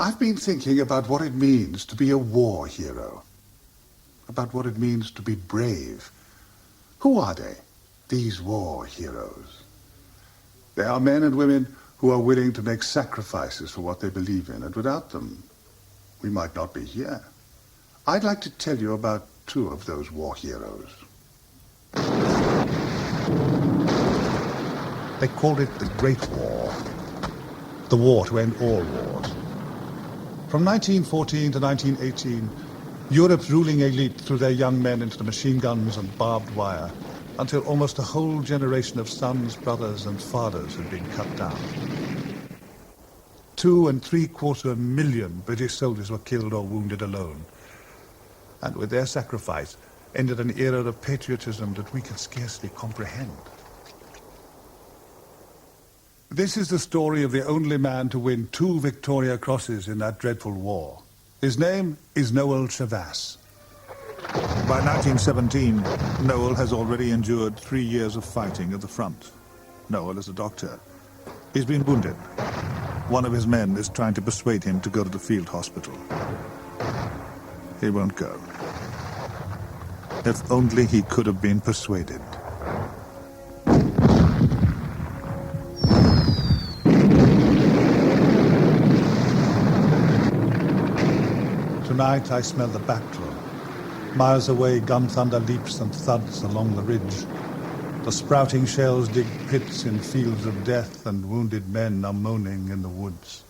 I've been thinking about what it means to be a war hero, about what it means to be brave. Who are they, these war heroes? They are men and women who are willing to make sacrifices for what they believe in, and without them, we might not be here. I'd like to tell you about two of those war heroes. They called it the Great War, the war to end all wars. From 1914 to 1918, Europe's ruling elite threw their young men into the machine guns and barbed wire, until almost a whole generation of sons, brothers, and fathers had been cut down. 2.75 million British soldiers were killed or wounded alone. And with their sacrifice ended an era of patriotism that we can scarcely comprehend. This is the story of the only man to win 2 Victoria Crosses in that dreadful war. His name is Noel Chavasse. By 1917, Noel has already endured 3 years of fighting at the front. Noel is a doctor. He's been wounded. One of his men is trying to persuade him to go to the field hospital. He won't go. If only he could have been persuaded. Tonight I smell the battle. Miles away, gun thunder leaps and thuds along the ridge. The sprouting shells dig pits in fields of death, and wounded men are moaning in the woods.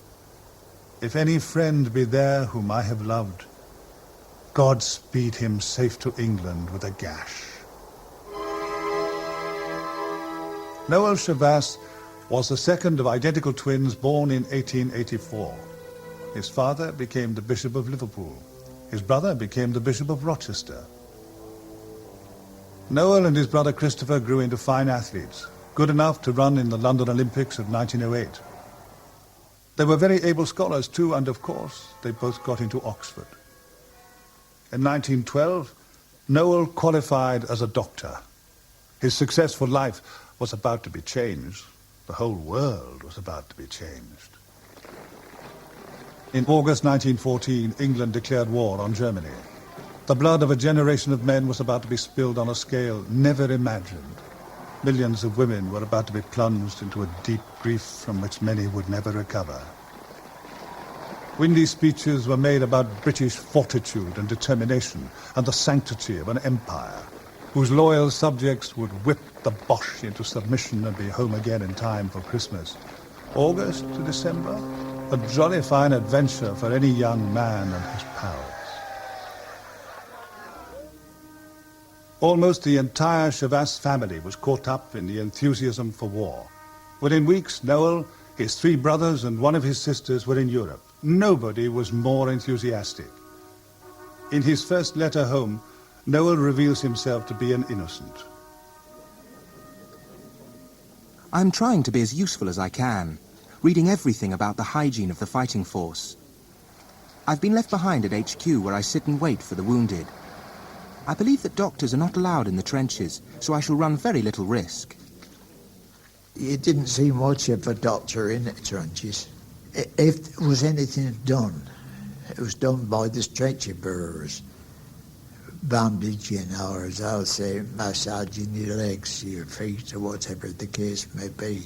If any friend be there whom I have loved, God speed him safe to England with a gash. Noel Chavasse was the second of identical twins born in 1884. His father became the Bishop of Liverpool. His brother became the Bishop of Rochester. Noel and his brother Christopher grew into fine athletes, good enough to run in the London Olympics of 1908. They were very able scholars too, and of course, they both got into Oxford. In 1912, Noel qualified as a doctor. His successful life was about to be changed. The whole world was about to be changed. In August 1914, England declared war on Germany. The blood of a generation of men was about to be spilled on a scale never imagined. Millions of women were about to be plunged into a deep grief from which many would never recover. Windy speeches were made about British fortitude and determination and the sanctity of an empire, whose loyal subjects would whip the Boche into submission and be home again in time for Christmas. August to December, a jolly fine adventure for any young man and his pals. Almost the entire Chavasse family was caught up in the enthusiasm for war. Within weeks, Noel, his 3 brothers, and one of his sisters were in Europe. Nobody was more enthusiastic. In his first letter home, Noel reveals himself to be an innocent. I'm trying to be as useful as I can, reading everything about the hygiene of the fighting force. I've been left behind at HQ, where I sit and wait for the wounded. I believe that doctors are not allowed in the trenches, so I shall run very little risk. You didn't see much of a doctor in the trenches. If there was anything done, it was done by the stretcher bearers. Bandaging, or as I'll say, massaging your legs, your feet, or whatever the case may be.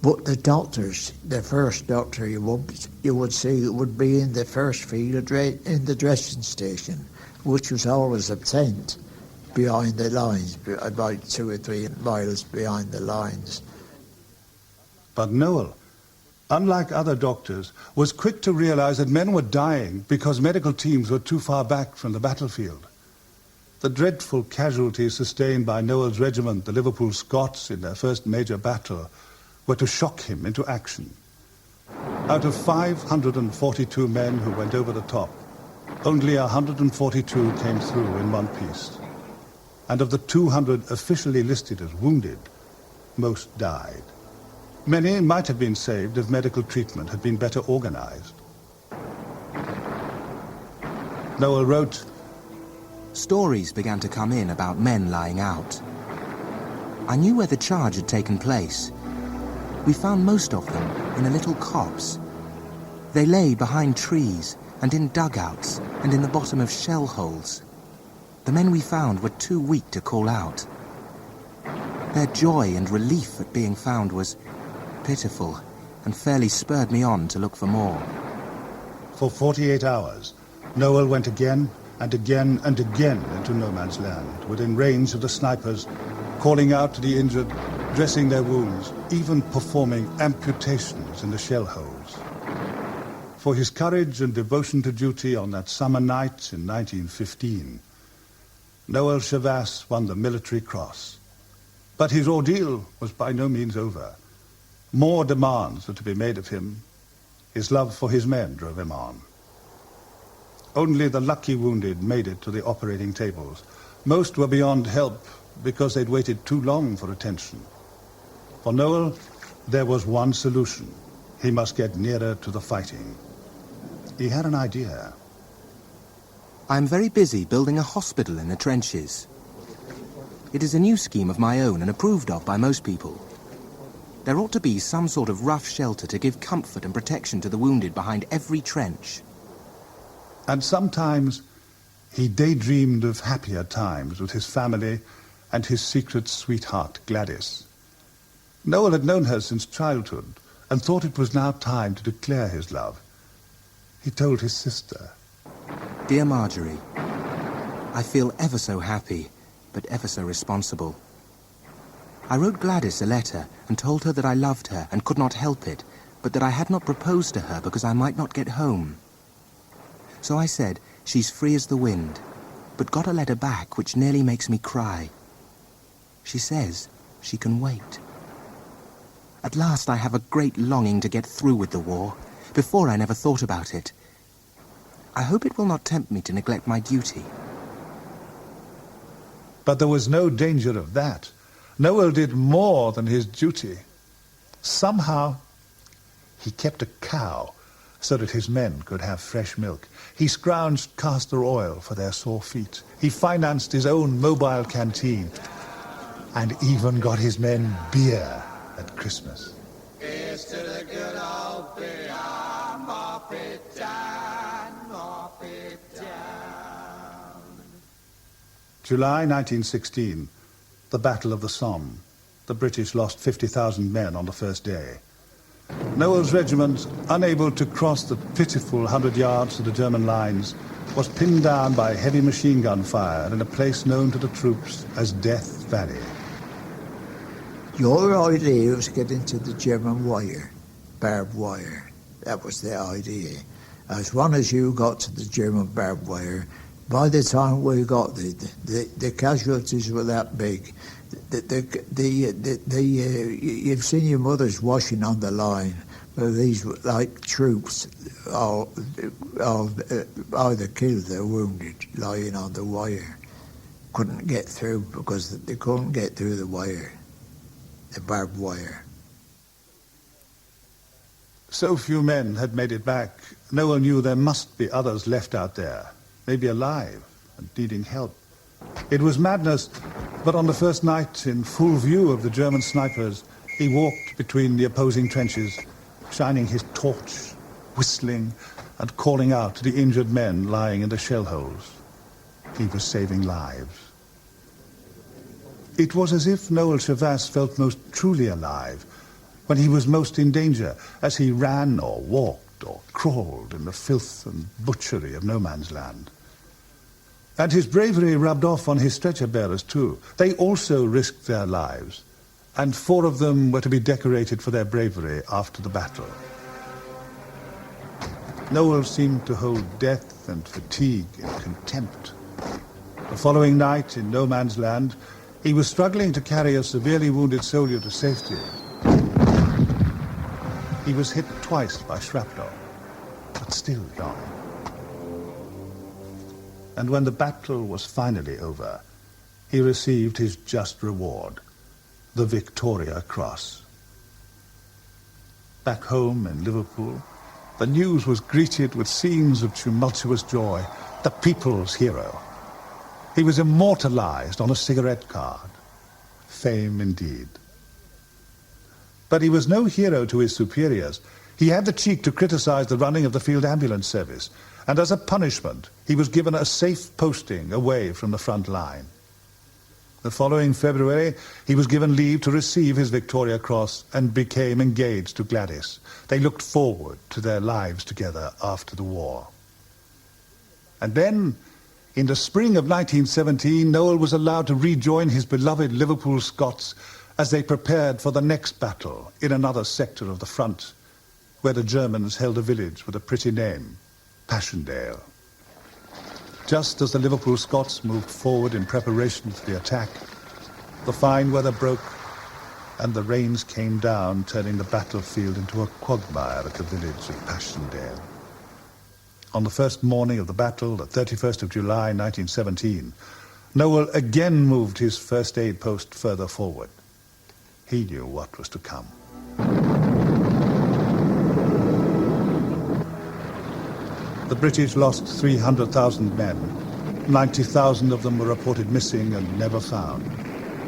But the doctors, the first doctor you would see would be in the first field in the dressing station, which was always a tent behind the lines, about 2 or 3 miles behind the lines. But Noel, unlike other doctors, was quick to realize that men were dying because medical teams were too far back from the battlefield. The dreadful casualties sustained by Noel's regiment, the Liverpool Scots, in their first major battle, were to shock him into action. Out of 542 men who went over the top, only 142 came through in one piece. And of the 200 officially listed as wounded, most died. Many might have been saved if medical treatment had been better organized. Noel wrote, Stories began to come in about men lying out. I knew where the charge had taken place. We found most of them in a little copse. They lay behind trees and in dugouts and in the bottom of shell holes. The men we found were too weak to call out. Their joy and relief at being found was pitiful and fairly spurred me on to look for more. For 48 hours, Noel went again and again and again into no man's land, within range of the snipers, calling out to the injured, dressing their wounds, even performing amputations in the shell holes. For his courage and devotion to duty on that summer night in 1915, Noel Chavas won the Military Cross. But his ordeal was by no means over. More demands were to be made of him. His love for his men drove him on. Only the lucky wounded made it to the operating tables. Most were beyond help because they'd waited too long for attention. For Noel, there was one solution. He must get nearer to the fighting. He had an idea. I'm very busy building a hospital in the trenches. It is a new scheme of my own and approved of by most people. There ought to be some sort of rough shelter to give comfort and protection to the wounded behind every trench. And sometimes he daydreamed of happier times with his family and his secret sweetheart, Gladys. Noel had known her since childhood and thought it was now time to declare his love. He told his sister. Dear Marjorie, I feel ever so happy, but ever so responsible. I wrote Gladys a letter and told her that I loved her and could not help it, but that I had not proposed to her because I might not get home. So I said, she's free as the wind, but got a letter back which nearly makes me cry. She says she can wait. At last I have a great longing to get through with the war. Before I never thought about it. I hope it will not tempt me to neglect my duty. But there was no danger of that. Noel did more than his duty. Somehow, he kept a cow so that his men could have fresh milk. He scrounged castor oil for their sore feet. He financed his own mobile canteen and even got his men beer at Christmas. Here's to the good old beer, mop it down, mop it down. July 1916, the Battle of the Somme. The British lost 50,000 men on the first day. Noel's regiment, unable to cross the pitiful 100 yards to the German lines, was pinned down by heavy machine gun fire in a place known to the troops as Death Valley. Your idea was getting to the German wire, barbed wire. That was the idea. As long as you got to the German barbed wire, by the time we got there, the casualties were that big. You've seen your mothers washing on the line. Well, these were like troops, all either killed or wounded, lying on the wire. Couldn't get through because they couldn't get through the wire. The barbed wire. So few men had made it back. Noel knew there must be others left out there, maybe alive and needing help. It was madness, but on the first night, in full view of the German snipers, he walked between the opposing trenches, shining his torch, whistling and calling out to the injured men lying in the shell holes. He was saving lives. It was as if Noel Chavas felt most truly alive when he was most in danger, as he ran or walked or crawled in the filth and butchery of no man's land. And his bravery rubbed off on his stretcher-bearers too. They also risked their lives, and 4 of them were to be decorated for their bravery after the battle. Noel seemed to hold death and fatigue in contempt. The following night, in no man's land, he was struggling to carry a severely wounded soldier to safety. He was hit twice by shrapnel, but still young. And when the battle was finally over, he received his just reward, the Victoria Cross. Back home in Liverpool, the news was greeted with scenes of tumultuous joy. The people's hero. He was immortalized on a cigarette card. Fame indeed. But he was no hero to his superiors. He had the cheek to criticize the running of the field ambulance service, and as a punishment, he was given a safe posting away from the front line. The following February, he was given leave to receive his Victoria Cross and became engaged to Gladys. They looked forward to their lives together after the war. And then, in the spring of 1917, Noel was allowed to rejoin his beloved Liverpool Scots as they prepared for the next battle in another sector of the front, where the Germans held a village with a pretty name, Passchendaele. Just as the Liverpool Scots moved forward in preparation for the attack, the fine weather broke and the rains came down, turning the battlefield into a quagmire at the village of Passchendaele. On the first morning of the battle, the 31st of July, 1917, Noel again moved his first aid post further forward. He knew what was to come. The British lost 300,000 men. 90,000 of them were reported missing and never found,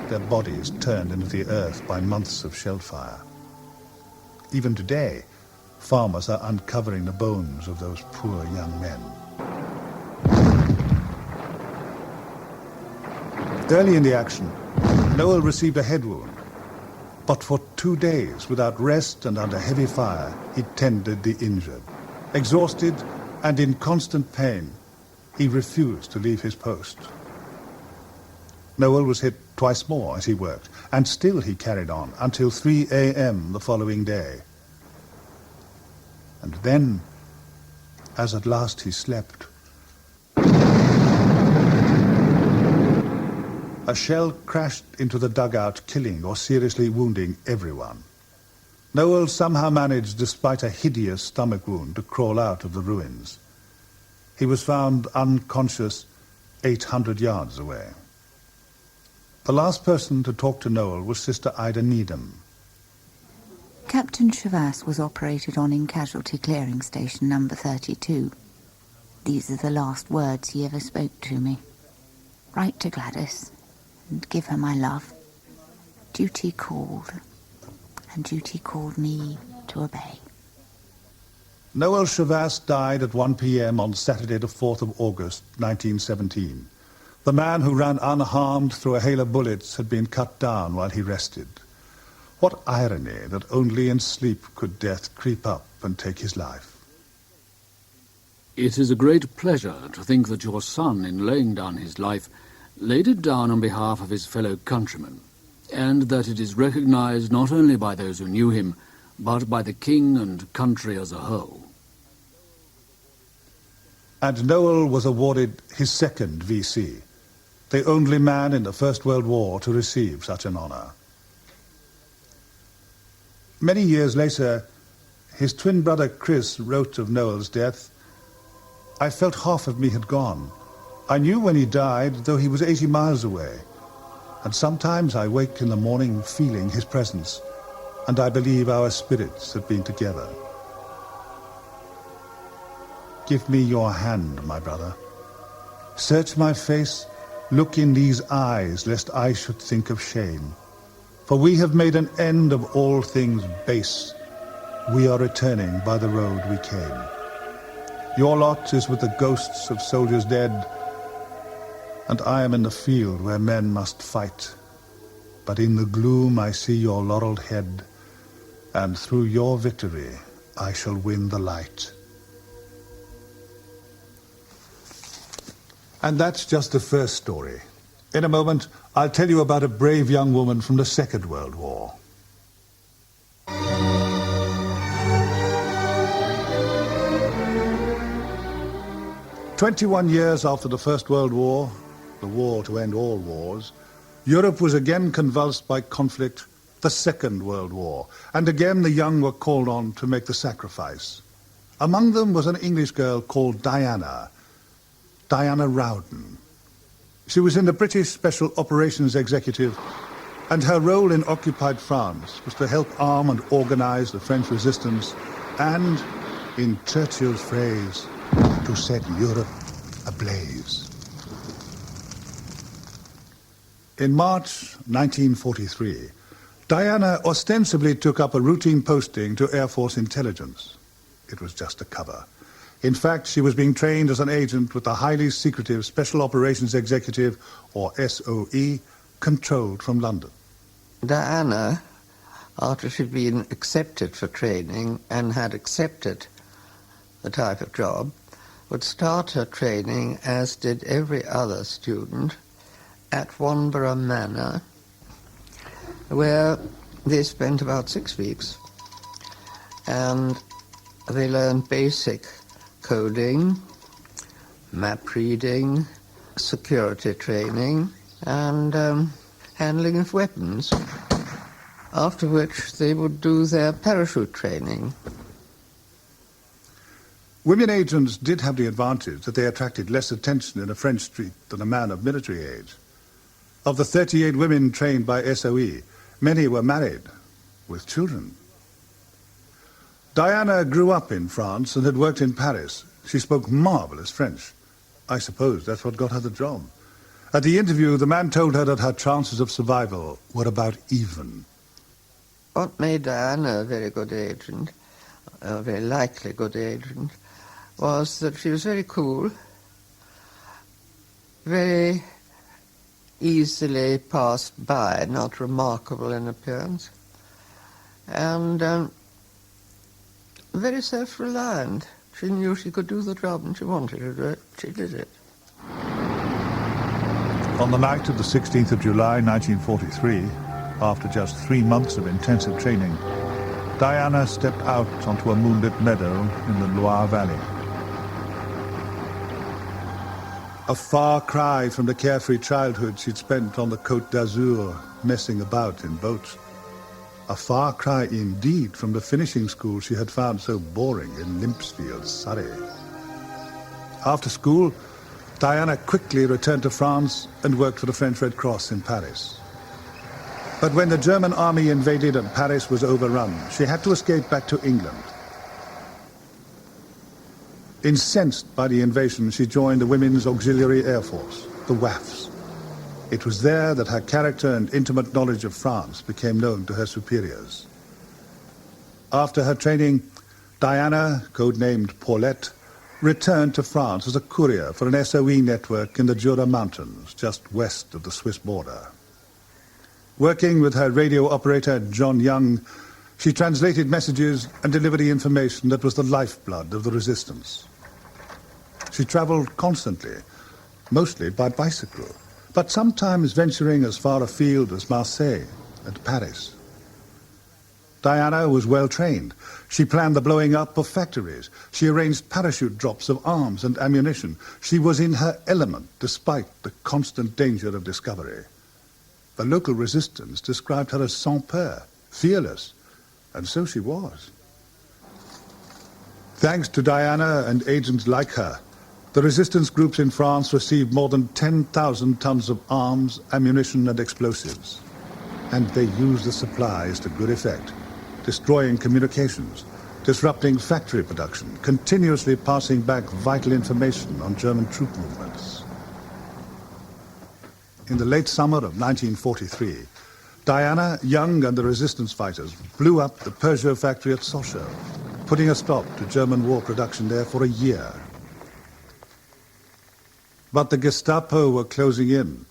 their bodies turned into the earth by months of shell fire. Even today, farmers are uncovering the bones of those poor young men. Early in the action, Noel received a head wound, but for 2 days, without rest and under heavy fire, he tended the injured. Exhausted and in constant pain, he refused to leave his post. Noel was hit twice more as he worked, and still he carried on until 3 a.m. the following day. And then, as at last he slept, a shell crashed into the dugout, killing or seriously wounding everyone. Noel somehow managed, despite a hideous stomach wound, to crawl out of the ruins. He was found unconscious 800 yards away. The last person to talk to Noel was Sister Ida Needham. Captain Chavas was operated on in Casualty Clearing Station number 32. These are the last words he ever spoke to me. Write to Gladys and give her my love. Duty called, and duty called me to obey. Noel Chavas died at 1 p.m. on Saturday the 4th of August, 1917. The man who ran unharmed through a hail of bullets had been cut down while he rested. What irony that only in sleep could death creep up and take his life. It is a great pleasure to think that your son, in laying down his life, laid it down on behalf of his fellow countrymen, and that it is recognized not only by those who knew him, but by the king and country as a whole. And Noel was awarded his second VC, the only man in the First World War to receive such an honor. Many years later, his twin brother Chris wrote of Noel's death, "I felt half of me had gone. I knew when he died, though he was 80 miles away. And sometimes I wake in the morning feeling his presence, and I believe our spirits have been together." Give me your hand, my brother. Search my face, look in these eyes, lest I should think of shame. For we have made an end of all things base. We are returning by the road we came. Your lot is with the ghosts of soldiers dead, and I am in the field where men must fight. But in the gloom I see your laureled head, and through your victory I shall win the light. And that's just the first story. In a moment, I'll tell you about a brave young woman from the Second World War. 21 years after the First World War, the war to end all wars, Europe was again convulsed by conflict, the Second World War, and again the young were called on to make the sacrifice. Among them was an English girl called Diana Rowden. She was in the British Special Operations Executive, and her role in occupied France was to help arm and organize the French resistance and, in Churchill's phrase, to set Europe ablaze. In March 1943, Diana ostensibly took up a routine posting to Air Force intelligence. It was just a cover. In fact, she was being trained as an agent with the highly secretive Special Operations Executive, or SOE, controlled from London. Diana, after she'd been accepted for training and had accepted the type of job, would start her training, as did every other student, at Wanborough Manor, where they spent about 6 weeks, and they learned basic coding, map reading, security training, and handling of weapons, after which they would do their parachute training. Women agents did have the advantage that they attracted less attention in a French street than a man of military age. Of the 38 women trained by SOE, many were married, with children. Diana grew up in France and had worked in Paris. She spoke marvelous French. I suppose that's what got her the job. At the interview, the man told her that her chances of survival were about even. What made Diana a very good agent, a very likely good agent, was that she was very cool, very easily passed by, not remarkable in appearance, and very self-reliant. She knew she could do the job and she wanted to do it. She did it. On the night of the 16th of July 1943, after just 3 months of intensive training, Diana stepped out onto a moonlit meadow in the Loire Valley. A far cry from the carefree childhood she'd spent on the Côte d'Azur, messing about in boats. A far cry indeed from the finishing school she had found so boring in Limpsfield, Surrey. After school, Diana quickly returned to France and worked for the French Red Cross in Paris. But when the German army invaded and Paris was overrun, she had to escape back to England. Incensed by the invasion, she joined the Women's Auxiliary Air Force, the WAFs. It was there that her character and intimate knowledge of France became known to her superiors. After her training, Diana, codenamed Paulette, returned to France as a courier for an SOE network in the Jura Mountains, just west of the Swiss border. Working with her radio operator, John Young, she translated messages and delivered the information that was the lifeblood of the resistance. She traveled constantly, mostly by bicycle, but sometimes venturing as far afield as Marseille and Paris. Diana was well trained. She planned the blowing up of factories. She arranged parachute drops of arms and ammunition. She was in her element despite the constant danger of discovery. The local resistance described her as sans peur, fearless, and so she was. Thanks to Diana and agents like her, the resistance groups in France received more than 10,000 tons of arms, ammunition, and explosives. And they used the supplies to good effect, destroying communications, disrupting factory production, continuously passing back vital information on German troop movements. In the late summer of 1943, Diana, Young, and the resistance fighters blew up the Peugeot factory at Sochaux, putting a stop to German war production there for a year. But the Gestapo were closing in.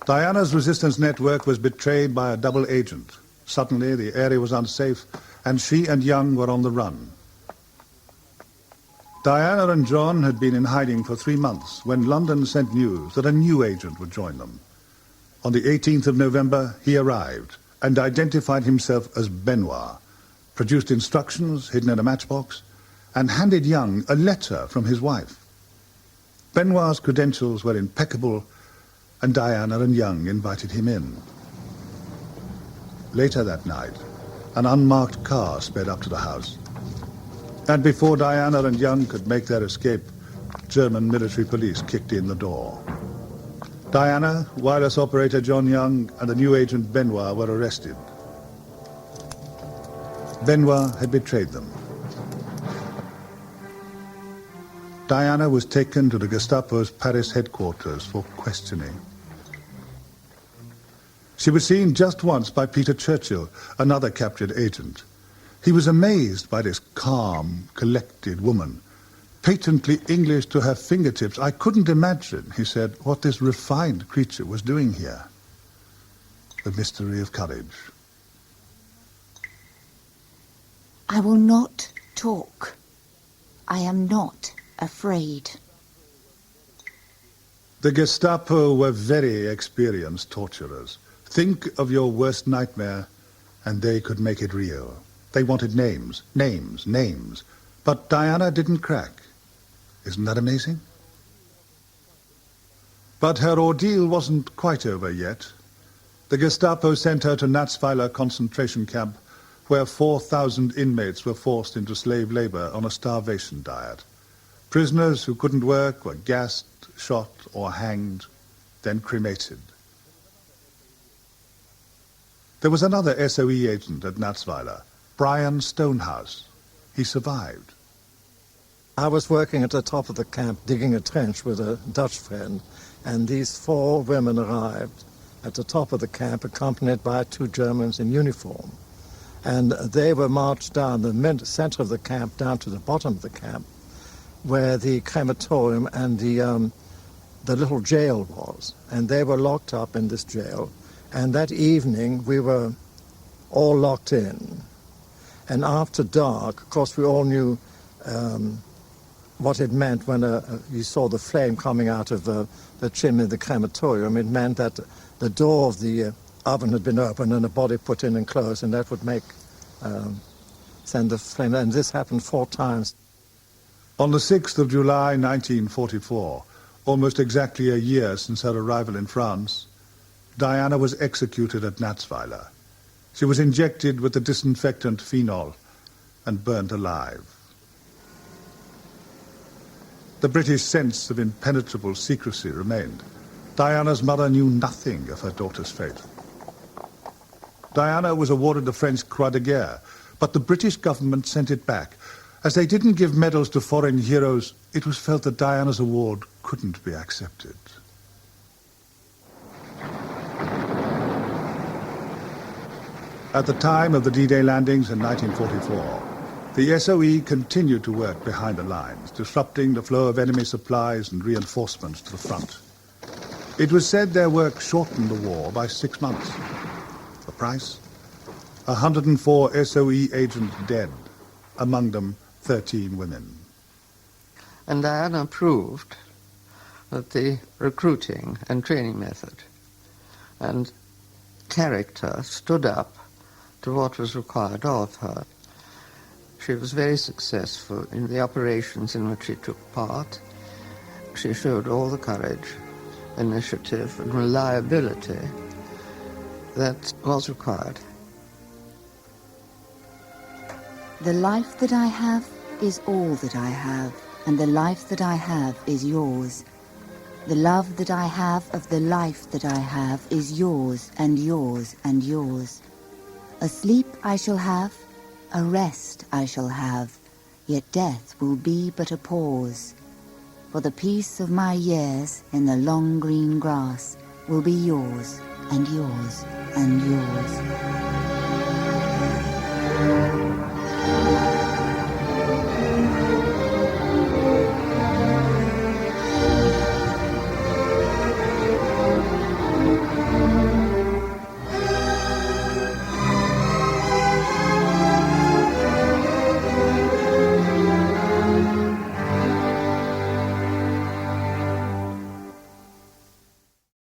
Diana's resistance network was betrayed by a double agent. Suddenly, the area was unsafe, and she and Young were on the run. Diana and John had been in hiding for 3 months when London sent news that a new agent would join them. On the 18th of November, he arrived and identified himself as Benoit, produced instructions hidden in a matchbox, and handed Young a letter from his wife. Benoit's credentials were impeccable, and Diana and Young invited him in. Later that night, an unmarked car sped up to the house. And before Diana and Young could make their escape, German military police kicked in the door. Diana, wireless operator John Young, and the new agent Benoit were arrested. Benoit had betrayed them. Diana was taken to the Gestapo's Paris headquarters for questioning. She was seen just once by Peter Churchill, another captured agent. He was amazed by this calm, collected woman, patently English to her fingertips. I couldn't imagine, he said, what this refined creature was doing here. The mystery of courage. I will not talk. I am not afraid. The Gestapo were very experienced torturers. Think of your worst nightmare, and they could make it real. They wanted names, names, names. But Diana didn't crack. Isn't that amazing? But her ordeal wasn't quite over yet. The Gestapo sent her to Natzweiler concentration camp, where 4,000 inmates were forced into slave labor on a starvation diet. Prisoners who couldn't work were gassed, shot, or hanged, then cremated. There was another SOE agent at Natzweiler, Brian Stonehouse. He survived. I was working at the top of the camp, digging a trench with a Dutch friend, and these 4 women arrived at the top of the camp, accompanied by 2 Germans in uniform. And they were marched down the center of the camp, down to the bottom of the camp, where the crematorium and the little jail was. And they were locked up in this jail. And that evening, we were all locked in. And after dark, of course, we all knew what it meant when you saw the flame coming out of the chimney of the crematorium. It meant that the door of the oven had been opened and a body put in and closed, and that would send the flame. And this happened 4 times. On the 6th of July 1944, almost exactly a year since her arrival in France, Diana was executed at Natzweiler. She was injected with the disinfectant phenol and burnt alive. The British sense of impenetrable secrecy remained. Diana's mother knew nothing of her daughter's fate. Diana was awarded the French Croix de Guerre, but the British government sent it back. As they didn't give medals to foreign heroes, it was felt that Diana's award couldn't be accepted. At the time of the D-Day landings in 1944, the SOE continued to work behind the lines, disrupting the flow of enemy supplies and reinforcements to the front. It was said their work shortened the war by 6 months. The price? 104 SOE agents dead, among them 13 women. And Diana proved that the recruiting and training method and character stood up to what was required of her. She was very successful in the operations in which she took part. She showed all the courage, initiative, and reliability that was required. The life that I have is all that I have, and the life that I have is yours. The love that I have of the life that I have is yours, and yours, and yours. A sleep I shall have, a rest I shall have, yet death will be but a pause. For the peace of my years in the long green grass will be yours, and yours, and yours.